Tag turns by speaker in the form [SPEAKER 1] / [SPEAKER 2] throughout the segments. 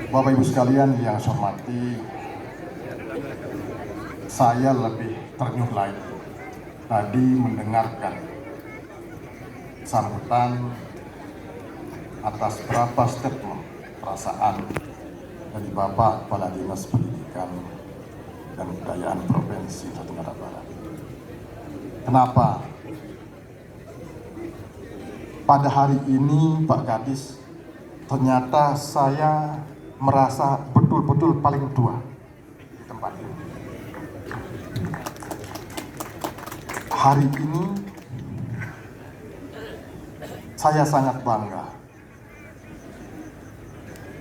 [SPEAKER 1] Bapak Ibu sekalian yang saya hormati, saya lebih ternyuh lagi tadi mendengarkan sambutan atas beberapa statement perasaan dari Bapak Kepala Dinas Pendidikan dan Kebudayaan Provinsi Nusa Tenggara Barat. Kenapa? Pada hari ini Pak Kadis, ternyata saya merasa betul-betul paling tua di tempat ini. Hari ini saya sangat bangga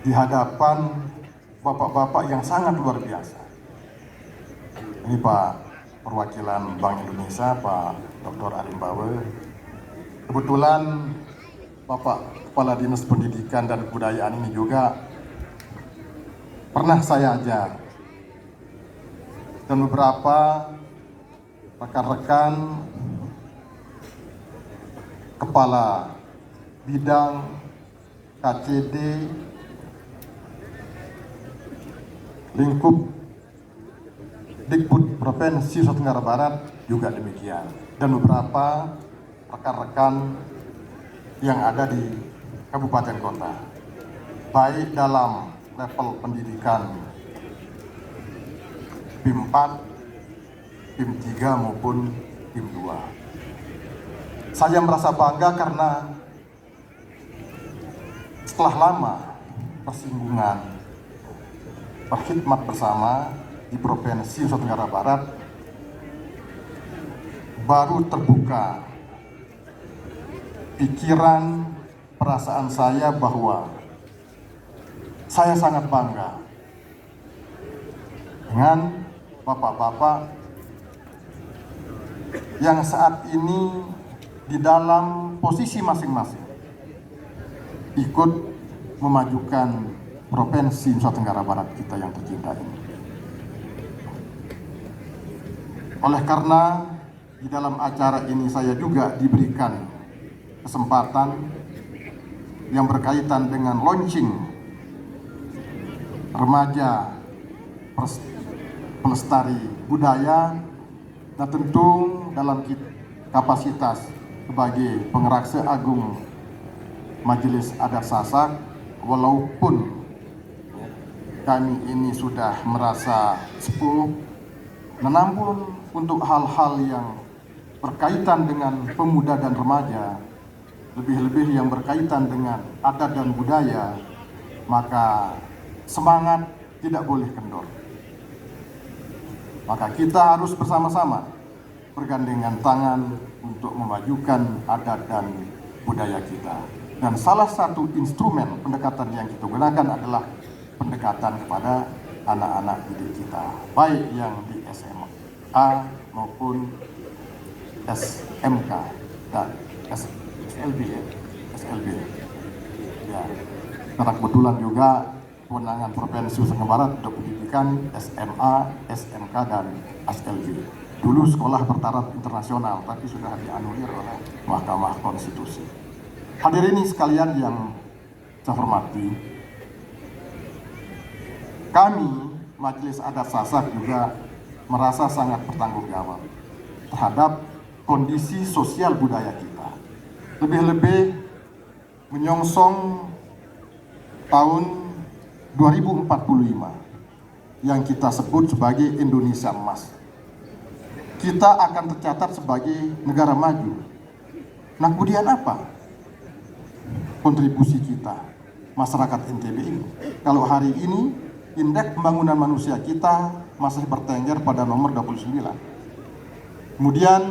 [SPEAKER 1] di hadapan bapak-bapak yang sangat luar biasa. Ini Pak Perwakilan Bank Indonesia, Pak Dr. Arimbawe. Kebetulan Bapak Kepala Dinas Pendidikan dan Kebudayaan ini juga pernah saya ajak, dan beberapa rekan-rekan kepala bidang KCD lingkup Dikbud Provinsi Nusa Tenggara Barat juga demikian, dan beberapa rekan-rekan yang ada di kabupaten kota, baik dalam level pendidikan PIM 4, PIM 3 maupun PIM 2. Saya merasa bangga karena setelah lama persinggungan berkhidmat bersama di Provinsi Nusa Tenggara Barat, baru terbuka pikiran, perasaan saya bahwa saya sangat bangga dengan bapak-bapak yang saat ini di dalam posisi masing-masing ikut memajukan Provinsi Nusa Tenggara Barat kita yang tercinta ini. Oleh karena di dalam acara ini saya juga diberikan kesempatan yang berkaitan dengan launching remaja pelestari budaya, dan tentu dalam kapasitas sebagai pengeraksa agung Majelis Adat Sasak, walaupun kami ini sudah merasa sepuh, namun untuk hal-hal yang berkaitan dengan pemuda dan remaja, lebih-lebih yang berkaitan dengan adat dan budaya, maka semangat tidak boleh kendor. Maka kita harus bersama-sama bergandengan tangan untuk memajukan adat dan budaya kita. Dan salah satu instrumen pendekatan yang kita gunakan adalah pendekatan kepada anak-anak didik kita, baik yang di SMA maupun SMK dan SLB. Ya, karena kebetulan juga kewenangan Provinsi Nusa Tenggara Barat untuk pendidikan SMA, SMK dan SLB. Dulu sekolah bertaraf internasional, tapi sudah dianulir oleh Mahkamah Konstitusi. Hadirin sekalian yang saya hormati, kami Majelis Adat Sasak juga merasa sangat bertanggung jawab terhadap kondisi sosial budaya kita. Lebih-lebih menyongsong tahun 2045 yang kita sebut sebagai Indonesia Emas. Kita akan tercatat sebagai negara maju. Nah, kemudian apa kontribusi kita masyarakat NTB ini? Kalau hari ini indeks pembangunan manusia kita masih bertengger pada nomor 29. Kemudian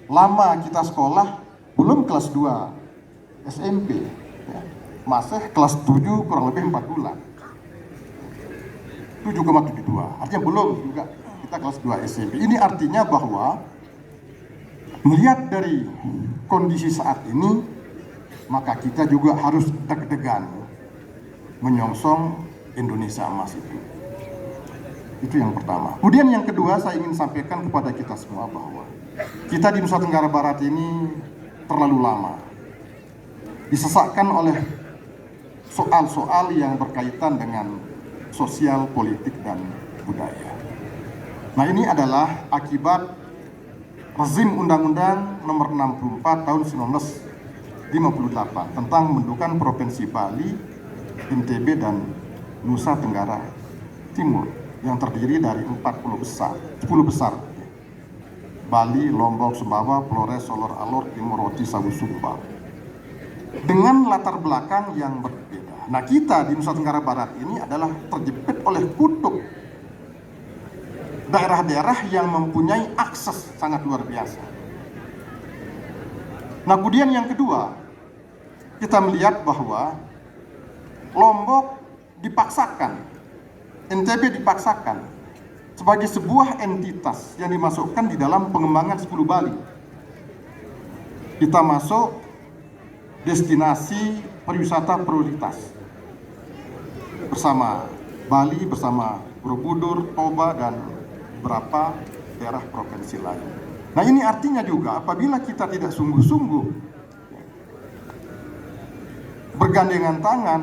[SPEAKER 1] lama kita sekolah belum kelas 2 SMP, ya, masih kelas 7 kurang lebih 4 bulan, 7,72, artinya belum juga kita kelas 2 SMP. Ini artinya bahwa melihat dari kondisi saat ini, maka kita juga harus deg-degan menyongsong Indonesia Emas itu. Itu yang pertama. Kemudian yang kedua, saya ingin sampaikan kepada kita semua bahwa kita di Nusa Tenggara Barat ini terlalu lama disesakkan oleh soal-soal yang berkaitan dengan sosial, politik, dan budaya. Nah, ini adalah akibat rezim Undang-Undang Nomor 64 Tahun 1958 tentang pembentukan Provinsi Bali, NTB, dan Nusa Tenggara Timur yang terdiri dari 10 besar. Bali, Lombok, Sumbawa, Flores, Solor, Alor, Timur, Roti, Sabu, Sumba. Dengan latar belakang yang berbeda. Nah, kita di Nusa Tenggara Barat ini adalah terjepit oleh kutub daerah-daerah yang mempunyai akses sangat luar biasa. Nah, kemudian yang kedua, kita melihat bahwa Lombok dipaksakan, NTB dipaksakan sebagai sebuah entitas yang dimasukkan di dalam pengembangan 10 Bali. Kita masuk destinasi pariwisata prioritas bersama Bali, bersama Borobudur, Toba, dan beberapa daerah provinsi lain. Nah, ini artinya juga apabila kita tidak sungguh-sungguh bergandengan tangan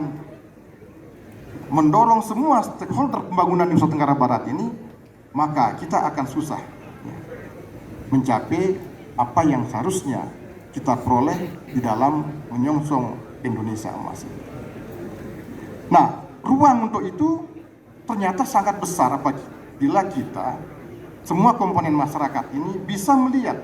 [SPEAKER 1] mendorong semua stakeholder pembangunan Nusa Tenggara Barat ini, maka kita akan susah mencapai apa yang seharusnya kita peroleh di dalam menyongsong Indonesia Emas. Nah, ruang untuk itu ternyata sangat besar apabila kita semua komponen masyarakat ini bisa melihat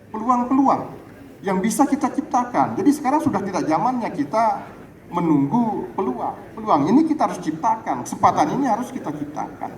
[SPEAKER 1] peluang-peluang yang bisa kita ciptakan. Jadi sekarang sudah tidak zamannya kita menunggu peluang. Peluang ini kita harus ciptakan, kesempatan ini harus kita ciptakan.